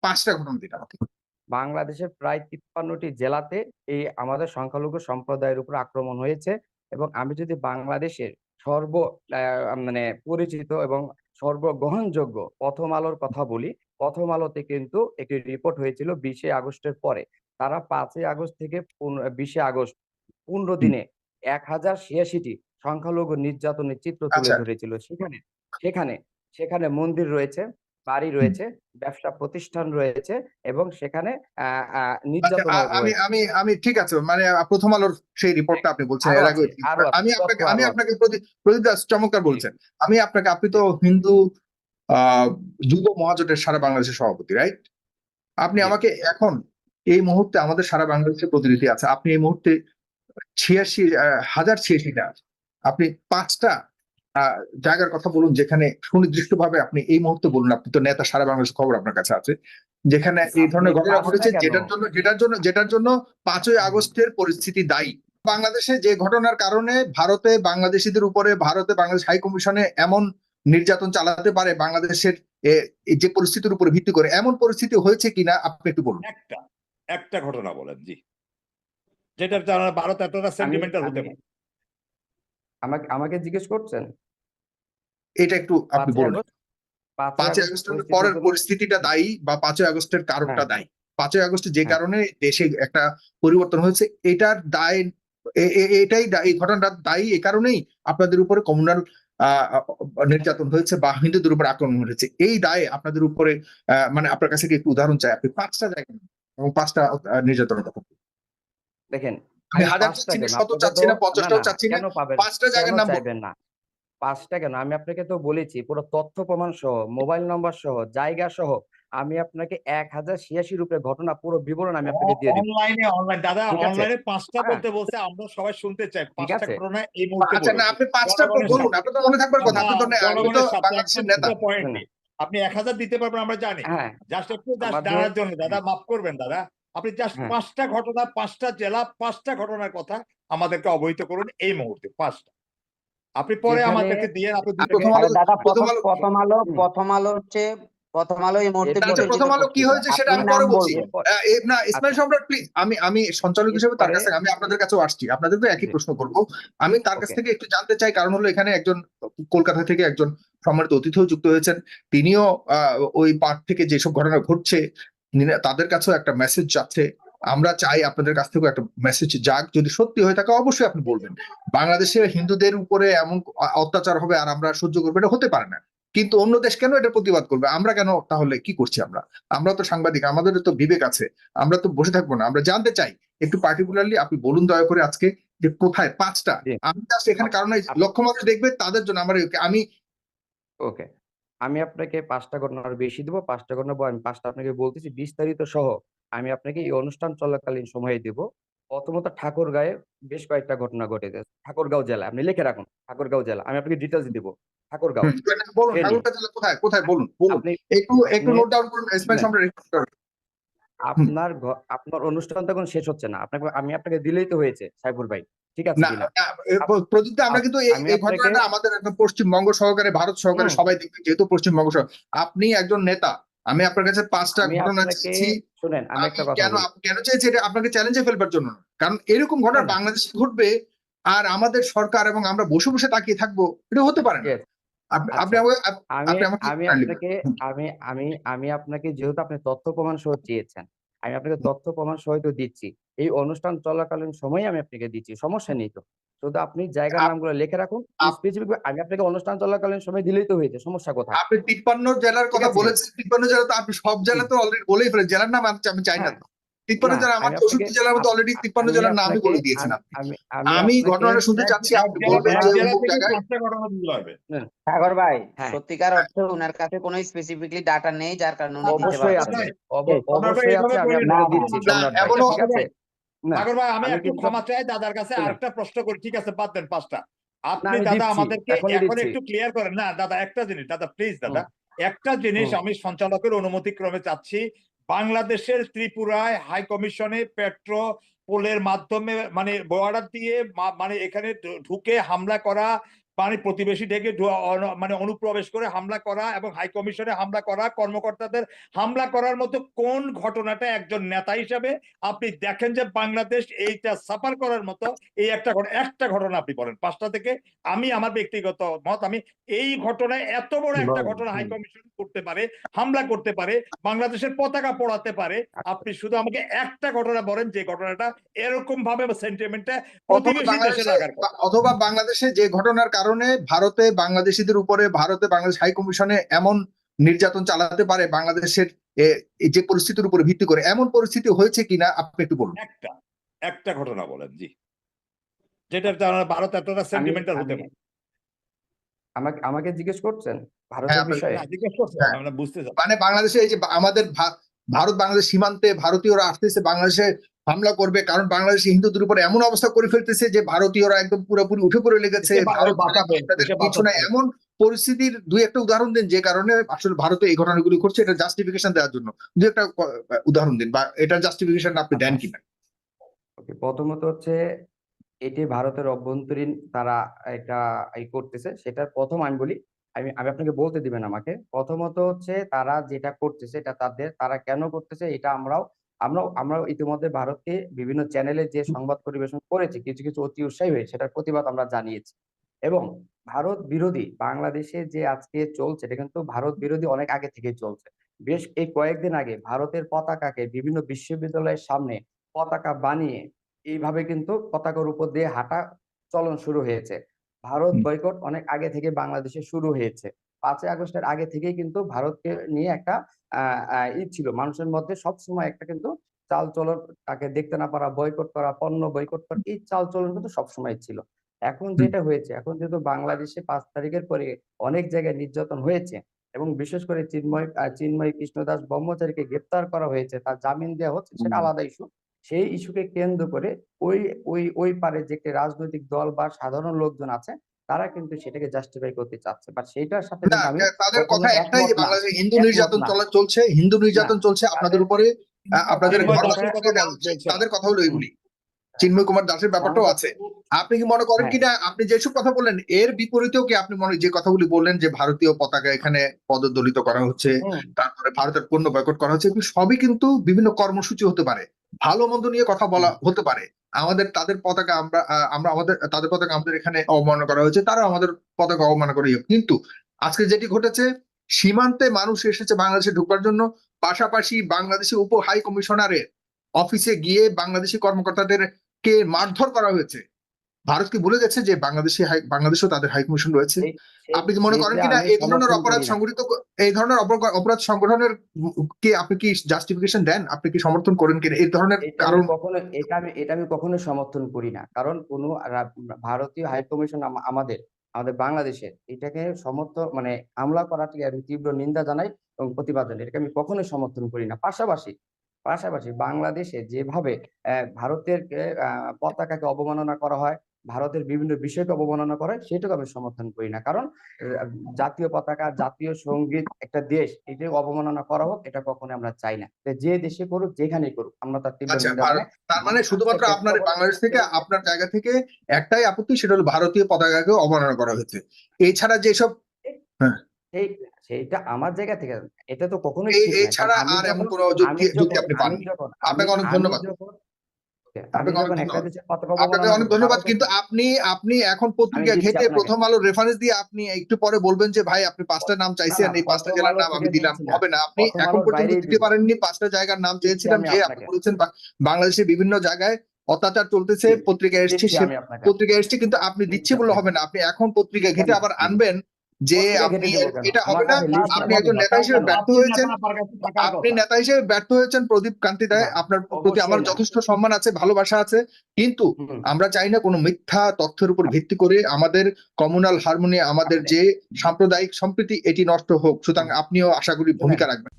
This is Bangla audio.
5টা ঘটনা দিন আমাকে। বাংলাদেশের প্রায় 53টি জেলাতে এই আমাদের সংখ্যালঘু সম্প্রদায়ের উপর আক্রমণ হয়েছে। এবং আমি যদি বাংলাদেশের সর্ব মানে পরিচিত এবং সর্বগ্রহণযোগ্য প্রথম আলোর কথা বলি, প্রথম আলোতে কিন্তু একটি রিপোর্ট হয়েছিল 20 আগস্টের পরে। তারা 5 আগস্ট থেকে 20 আগস্ট 15 দিনে 1086টি সংখ্যালঘু নির্যাতনের চিত্র তুলে আচ্ছা ধরেছিল। সেখানে সেখানে সেখানে মন্দির রয়েছে, বাড়ি হুম। রয়েছে, ব্যবসা প্রতিষ্ঠান রয়েছে এবং সেখানে আচ্ছা নির্যাতন আমি রয়েছে। আমি আমি ঠিক আছে, মানে প্রথম আলোর সেই রিপোর্টটা আপনি বলছেন আরো এর আগে। আছে, আরো আছে, আমি তথ্য আপনাকে আরো আছে। প্রদীপ দাস চমৎকার বলছেন। আপনি তো হিন্দু আহ যুব মহাজোটের সারা বাংলাদেশের সভাপতি, রাইট? আপনি জি। আমাকে এখন এই মুহূর্তে আমাদের সারা বাংলাদেশের প্রতিনিধি আছে, আপনি এই মুহূর্তে 86,086টা আপনি 5টা জায়গার কথা বলুন যেখানে সুনির্দিষ্টভাবে আপনি এই মুহূর্তে বলুন, আপনি তো নেতা, সারা বাংলাদেশের খবর আপনার কাছে আছে, যেখানে এই আপনি ধরনের ঘটনা 5টা ঘটেছে কেন? যেটার জন্য 5ই আগস্টের পরিস্থিতি দায়ী। বাংলাদেশে যে ঘটনার কারণে ভারতে বাংলাদেশিদের উপরে বাংলাদেশ হাই কমিশনে এমন নির্যাতন চালাতে পারে বাংলাদেশের এই যে পরিস্থিতির উপরে ভিত্তি করে, এমন পরিস্থিতি হয়েছে কিনা আপনি একটু বলুন। একটা ঘটনা বলেন জি, যেটার কারণে ভারত এতটা সেন্টিমেন্টাল হতে পারে। আমাকে জিজ্ঞেস করছেন এটা একটু আপনি 5ই বলুন। আগস্ট 5ই আগস্টের পরের পরিস্থিতিটা দায়ী বা 5ই আগস্টের কারণটা দায়ী? 5ই আগস্টে যে কারণে দেশে একটা পরিবর্তন হয়েছে, এটার দায় এই ঘটনাটা দায়ী এই কারণেই আপনাদের উপরে কমিউনাল নির্যাতন হয়েছে বা হিন্দুদের উপর আক্রমণ হয়েছে, এই দায়ে আপনাদের উপরে মানে আপনার কাছে কি একটু উদাহরণ চাই, আপনি 5টা জায়গা এবং 5টা নির্যাতনের কথা। দেখেন, আমি 1000 চাচ্ছি না, 100 চাচ্ছি না, 50টাও চাচ্ছি না, কেন পাবেন, 5টা জায়গার কেন নাম চাইবেন না? 5টা কেন? আমি আপনাকে তো বলেছি পুরো তথ্য প্রমাণ সহ, মোবাইল নম্বর সহ, জায়গা সহ আমি আপনাকে 1086 রূপে ঘটনা পুরো বিবরণ আমি আপনাকে দিয়ে দিব। অনলাইন দাদা, ঠিক আছে? অনলাইনে 5টা হ্যাঁ, বলতে বলতে আমরা সবাই শুনতে চাই। ঠিক 5টা আছে। ঘটনা এই মুহূর্তে আচ্ছা না, বলুন আপনি 5টা জনগণের বলুন, স্বার্থে। আপনার তো মনে থাকবার কথা, আপনি তো জনগণের স্বার্থে বাংলাদেশের এখন নেতা। দুটো পয়েন্ট নেই, আপনি 1000 দিতে পারবেন আমরা জানি, হ্যাঁ, জাস্ট একটু আমাদের জানার জন্য দাদা, মাফ করবেন দাদা, আপনি জাস্ট হ্যাঁ 5টা ঘটনা, 5টা জেলা, 5টা ঘটনার কথা আমাদেরকে অবহিত করুন এই মুহূর্তে 5টা। আপনি পরে যেখানে আমাদেরকে দিয়ে আপনি প্রথম আলো, দাদা প্রথম আলো প্রথম আলো হচ্ছে প্রথম আলো এই মুহূর্তে এরপরে- আচ্ছা, বিতর্কিত প্রথম আলো কি পত্রিকা। হয়েছে সেটা আপনি আমি নাম পরে বলছি। বলবেন। না ইসমাইল আচ্ছা, সম্রাট প্লিজ, আমি সঞ্চালক হিসেবে তার এরপরে কাছে, আমি আপনাদের কাছেও আসছি, আপনাদেরকে একই জি, প্রশ্ন করব। আমি তার কাছ ওকে, থেকে একটু জানতে চাই, কারণ হলো এখানে একজন কলকাতা থেকে একজন সম্মানিত অতিথিও যুক্ত হয়েছেন, তিনিও ওই পার্ট থেকে যেসব ঘটনা ঘটছে তাদের কাছেও একটা মেসেজ যাচ্ছে। আমরা চাই আপনাদের কাছ থেকেও একটা মেসেজ যাক, যদি সত্যি হয়ে থাকে অবশ্যই আপনি বলবেন। বাংলাদেশে হিন্দুদের উপরে এমন অত্যাচার হবে আর আমরা সহ্য করবো, এটা হতে পারে না। কিন্তু অন্য দেশ কেন এটা প্রতিবাদ করবে, আমরা কেন তাহলে কি করছি? আমরা তো সাংবাদিক, আমাদের তো বিবেক আছে, আমরা তো বসে থাকবো না, আমরা জানতে চাই। একটু পার্টিকুলারলি আপনি বলুন দয়া করে আজকে যে কোথায় 5টা। জি, আমি জাস্ট এখানে কারণ লক্ষ মানুষ দেখবে তাদের জন্য আমি ওকে। আমি আপনাকে 5টা ঘটনা আরো বেশি দিব, 5টা ঘটনা আমি 5টা আপনাকে বলতেছি বিস্তারিত সহ। আমি আপনাকে এই অনুষ্ঠান চলাকালীন সময়ে দিব। প্রথমত ঠাকুরগাঁয়ে বেশ কয়েকটা ঘটনা ঘটেছে। ঠাকুরগাঁও জেলা, আপনি লিখে রাখুন, ঠাকুরগাঁও জেলা। আমি আপনাকে ডিটেলস দিব। ঠাকুরগাঁও বলুন ফেনী। ঠাকুরগাঁও জেলা কোথায় কোথায় বলুন বলুন, আপনি একটু আপনি নোট ডাউন করুন ইসমাইল শুনেন, সম্রাট। আপনার অনুষ্ঠান তখন শেষ হচ্ছে না, আমি আপনাকে দিলেই তো হয়েছে সাইফুর ভাই, ঠিক আছে না কিনা? না, প্রদীপ দা, আমরা কিন্তু আমি এই আপনাকে ঘটনাটা আমাদের একদম পশ্চিমবঙ্গ সহকারে, ভারত সহকারে সবাই দেখবে, যেহেতু পশ্চিমবঙ্গ সহ আপনি একজন নেতা। আমি আপনার কাছে 5টা আমি ঘটনা আপনাকে চেয়েছি। শুনেন, আমি আমি একটা কথা বলি। কেন চেয়েছি এটা আপনাকে চ্যালেঞ্জে ফেলবার জন্য না। কারণ এরকম ঘটনা না, বাংলাদেশে ঘটবে আর আমাদের সরকার এবং আমরা বসে বসে তাকিয়ে থাকবো, এটা হতে পারে না। yes, আপনি আচ্ছা, আমাকে আমি আপনি আমাকে আমি আপনাকে আমি আপনাকে যেহেতু আপনি তথ্য প্রমাণ সহ চেয়েছেন, আমি আপনাকে তথ্য প্রমাণ সহ তো দিচ্ছি। এই অনুষ্ঠান চলাকালীন সময় আমি আপনাকে দিচ্ছি, সমস্যা নেই তো। শুধু আপনি জায়গার আপ- নামগুলো লিখে রাখুন আপ- স্পেসিফিক। আমি আপনাকে অনুষ্ঠান চলাকালীন সময় দিলেই তো হয়েছে, সমস্যা কোথায়? আপনি 53 জেলার ঠিক কথা আছে, বলেছেন, 53 জেলা তো আপনি সব জেলা তো অলরেডি বলেই ফেলেন, জেলার নাম আমি চাই না হ্যাঁ, তো। 53 না জেলা, আমার আমি আপনাকে 64 জেলার মধ্যে অলরেডি 53 আমি জেলার নামই আপনাকে বলে দিয়েছেন আপনি। আমি আমি আমি আপনাকে ঘটনাটা শুনতে চাচ্ছি, আপনি বলবেন এক যে জেলা অমুক থেকে জায়গায়। 5টা ঘটনা দিতে হবে। সাগর ভাই, হ্যাঁ, সত্যিকার অর্থে ওনার কাছে কোনো স্পেসিফিকলি ডাটা নেই, যার কারণে উনি দিতে অবশ্যই পারছেন আছে, না। অবশ্যই আছে, আমি আপনাকে দিচ্ছি না সম্রাট ভাই, এমনও ঠিক আছে। না, সাগর ভাই, আমি আমি একটু কিন্তু ক্ষমা চাই দাদার কাছে, শুনেন, আরেকটা প্রশ্ন করি, ঠিক আছে বাদ দেন 5টা। না আপনি আমি দাদা দিচ্ছি, আমাদেরকে এখনই এখন দিচ্ছি। একটু ক্লিয়ার করেন না দাদা, একটা জিনিস দাদা প্লিজ দাদা, হুম, একটা জিনিস হুম, আমি সঞ্চালকের অনুমতি ক্রমে চাচ্ছি। বাংলাদেশের ত্রিপুরায় হাই কমিশনে পেট্রোপোলের মাধ্যমে মানে বর্ডার দিয়ে মানে এখানে ঢুকে হামলা করা প্রতিবেশী ডেকে মানে অনুপ্রবেশ করে হামলা করা এবং হাই কমিশনে হামলা করা, কর্মকর্তাদের হামলা করার মতো কোন ঘটনাটা একজন নেতা হিসেবে আপনি দেখেন যে বাংলাদেশ এইটা সাফার করার মতো এই একটা ঘটনা আপনি বলেন 5টা থেকে। আমি আমার ব্যক্তিগত মত, আমি এই ঘটনায় এত বড় একটা ঘটনা হাই কমিশন করতে পারে, হামলা করতে পারে, বাংলাদেশের পতাকা পোড়াতে পারে, আপনি শুধু আমাকে একটা ঘটনা বলেন যে ঘটনাটা এরকম ভাবে সেন্টিমেন্টটা প্রতিবেশী দেশে লাগার কথা। অথবা বাংলাদেশে যে ঘটনার কারণে ভারতে বাংলাদেশিদের উপরে বাংলাদেশ হাই কমিশনে এমন নির্যাতন চালাতে পারে বাংলাদেশের এই যে পরিস্থিতির উপরে ভিত্তি করে, এমন পরিস্থিতি হয়েছে কিনা আপনি একটু বলুন। একটা ঘটনা বলেন জি, যেটার কারণে ভারত এতটা সেন্টিমেন্টাল হতে পারে। আমাকে জিজ্ঞেস করছেন হ্যাঁ, ভারতের আপনাকে- বিষয়ে? না, জিজ্ঞেস করছেন, হ্যাঁ। আমরা বুঝতে চাই। মানে বাংলাদেশে এই যে আমাদের ভারত বাংলাদেশ সীমান্তে ভারতীয়রা আসতেছে, বাংলাদেশে হামলা করবে, কারণ বাংলাদেশে হিন্দুদের উপরে এমন অবস্থা করে ফেলতেছে যে ভারতীয়রা একদম পুরোপুরি উঠে পড়ে লেগেছে, একে ভারত বাঁচাবে, তাদের একে কিছু না, বাঁচাবে। এমন পরিস্থিতির দুই একটা উদাহরণ দিন যে কারণে আসলে ভারতে এই ঘটনাগুলি ঘটছে, এটা জাস্টিফিকেশন দেওয়ার জন্য দুই একটা উদাহরণ দিন, বা এটার জাস্টিফিকেশন আপনি দেন কিনা। ওকে, প্রথমত হচ্ছে এটি ভারতের অভ্যন্তরীণ তারা এটা করতেছে, সেটার প্রথম আমি বলি, আমি আমি আপনাকে বলতে দিবেন আমাকে। প্রথমত হচ্ছে তারা যেটা করতেছে এটা তারা কেন করতেছে এটা আমরাও ইতিমধ্যে ভারতকে বিভিন্ন চ্যানেলে যে সংবাদ পরিবেশন করেছে, কিছু কিছু অতি উৎসাহী হয়ে সেটার প্রতিবাদ আমরা জানিয়েছি। এবং ভারত বিরোধী বাংলাদেশে যে আজকে চলছে এটা কিন্তু ভারত বিরোধী অনেক আগে থেকে চলছে। বেশ এই কয়েকদিন আগে ভারতের পতাকাকে বিভিন্ন বিশ্ববিদ্যালয়ের সামনে পতাকা বানিয়ে এইভাবে কিন্তু পতাকার উপর দিয়ে হাঁটা চলন শুরু হয়েছে। ভারত বয়কট অনেক আগে থেকে বাংলাদেশে শুরু হয়েছে। 5ই আগস্টের আগে থেকেই কিন্তু ভারতকে নিয়ে একটা ছিল মানুষের মধ্যে, সবসময় একটা কিন্তু চাল চলন, তাকে দেখতে না পারা, বয়কট করা, পণ্য বয়কট করা, এই চাল চলন কিন্তু সবসময় ছিল। এখন যেটা হয়েছে, এখন যেহেতু বাংলাদেশে 5 তারিখের পরে অনেক জায়গায় নির্যাতন হয়েছে এবং বিশেষ করে চিন্ময় কৃষ্ণদাস ব্রহ্মচারীকে গ্রেপ্তার করা হয়েছে, তার জামিন দেওয়া হচ্ছে, সেটা আলাদা ইস্যু। সেই ইস্যুকে কেন্দ্র করে ওই ওই পারে যে একটি রাজনৈতিক দল বা সাধারণ লোকজন আছে তারা কিন্তু সেটাকে জাস্টিফাই করতে চাচ্ছে, বাট সেইটার সাথে না, কিন্তু আমি তাদের কখনো কথা একটাই যে একমত না। বাংলাদেশে হিন্দু একমত নির্যাতন না। চলছে, হিন্দু নির্যাতন চলছে আপনাদের উপরে, আপনাদের চিন্ময় ঘর দাসের বাড়ি কথা ভেঙে দেওয়া হচ্ছে, বলছেন। তাদের কথা হলো এগুলি। চিন্ময় কুমার দাসের ব্যাপারটাও আছে। আপনি কি মনে করেন হ্যাঁ। কিনা, আপনি যেসব কথা বললেন এর বিপরীতেও কি আপনি যে কথাগুলি বললেন যে ভারতীয় পতাকা এখানে পদদলিত করা হচ্ছে, তারপরে ভারতের পণ্য বয়কট করা হচ্ছে, এগুলো সবই কিন্তু বিভিন্ন কর্মসূচি হতে পারে, ভালো মন্দ নিয়ে কথা বলা হতে পারে। তাদের পতাকা তাদের পতাকা আমাদের এখানে অবমাননা করা হয়েছে, তারা আমাদের পতাকা অবমাননা করে, কিন্তু আজকে যেটি ঘটেছে, সীমান্তে মানুষ এসেছে বাংলাদেশে ঢুকবার জন্য, পাশাপাশি বাংলাদেশি উপ হাই কমিশনারের অফিসে গিয়ে বাংলাদেশি কর্মকর্তাদের কে মারধর করা হয়েছে। ভারত কি ভুলে গেছে যে বাংলাদেশেও তাদের হাই কমিশন রয়েছে? আপনি কি মনে করেন কিনা এই ধরনের অপরাধ সংগঠিত, এই ধরনের অপরাধ সংগঠনের কি আপনি কি জাস্টিফিকেশন দেন, আপনি কি সমর্থন করেন কিনা এই ধরনের কারণ? এটা আমি কখনো সমর্থন করি না, কারণ কোন ভারতীয় হাই কমিশন আমাদের বাংলাদেশের এটাকে মানে হামলা করাটাকে আমি তীব্র নিন্দা জানাই এবং প্রতিবাদ জানাই, এটাকে আমি কখনোই সমর্থন করি না। পাশাপাশি বাংলাদেশে যেভাবে ভারতের পতাকাকে অবমাননা করা হয়, ভারতের বিভিন্ন বিষয়কে অবমাননা করা হয়, সেটাকে আমি সমর্থন করি না। কারণ জাতীয় পতাকা, জাতীয় সঙ্গীত, একটা দেশ, এটাকে অবমাননা করা হোক, এটা কখনো আমরা চাই না। যে দেশে করুক, যেখানেই করুক, আমরা তার তীব্র আচ্ছা, নিন্দা জানাই। তার মানে শুধুমাত্র আপনার বাংলাদেশ থেকে, আপনার জায়গা থেকে একটাই আপত্তি, সেটা হলো ভারতীয় পতাকাকে অবমাননা করা হয়েছে। এছাড়া যেসব, হ্যাঁ, সেইটা আমার জায়গা থেকে, এটা তো কখনোই ঠিক না। এছাড়া আর এমন কোনো যুক্তি আপনি পাননি? আপনাকে অনেক ধন্যবাদ। আমি আপনাকে অনেক যখন একটা ধন্যবাদ। দেশের পতাকা আপনাকে অবমাননা অনেক করবো, ধন্যবাদ। তারাও কিন্তু আপনি এখন পত্রিকা দিচ্ছি ঘেটে আপনাকে। প্রথম আলো রেফারেন্স দিয়ে আপনি একটু পরে বলবেন যে ভাই আপনি 5টা নাম চাইছেন, এই 5টা প্রথম জেলার আলো নাম আমি থেকে দিলাম, দিচ্ছি না, হবে না। আপনি প্রথম এখন আলোর পর্যন্ত বাইরেই দিতে দিব। পারেননি। 5টা জায়গার নাম দিচ্ছি চেয়েছিলাম, আমি যে আপনি আপনাকে। বলেছেন বাংলাদেশের বিভিন্ন জায়গায় অত্যাচার চলতেছে, পত্রিকা এসছে, দিচ্ছি সে আমি আপনাকে। পত্রিকা এসছে, কিন্তু আপনি দিচ্ছি বললে হবে না, আপনি এখন পত্রিকা ঘেটে আবার আনবেন যে পত্রিকা আপনি, ঘেটে দেবো কেন? এটা হবে আমার না। কাছে লিস্ট আপনি আছে। একজন নেতা হিসেবে ব্যর্থ হয়েছেন, আপনি নেতা হিসেবে ব্যর্থ হয়েছেন প্রদীপ কান্তি রায়, না, আপনার প্রতি অবশ্যই আমার না। যথেষ্ট সম্মান আছে, ভালোবাসা আছে, কিন্তু আমরা চাই না কোনো মিথ্যা তথ্যের উপর ভিত্তি করে আমাদের কমিউনাল হারমোনি, আমাদের যে সাম্প্রদায়িক সম্প্রীতি, এটি নষ্ট হোক। সুতরাং আপনিও আশা করি ভূমিকা রাখবেন।